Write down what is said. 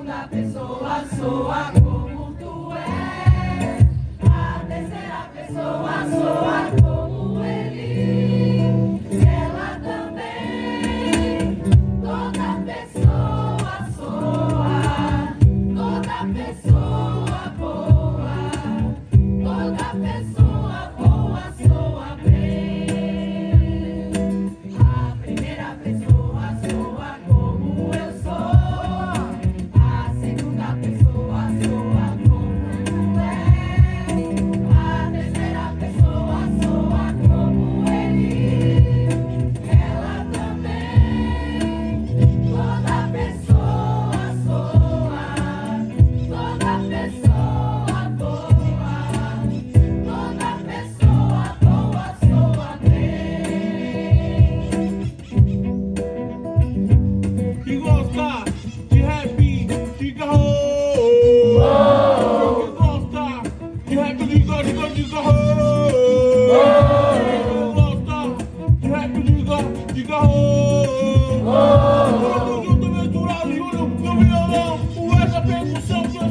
segunda pessoa soa como tu és. A terceira pessoa soa como ele. Ela também. Toda pessoa soa. Toda pessoa boa. Toda pessoa boa soa bem. A primeira pessoa soa como eu sou. A segunda pessoa soa como tu és. A terceira pessoa soa como ele. Ela também. Toda pessoa soa. Toda pessoa boa. Toda pessoa boa soa bem. Que gosta de rap, diga ho! Que gosta de rap, diga, diga ho! Que gosta de rap, diga ho! Tudo junto, misturado, junto com o violão, com essa percussão que eu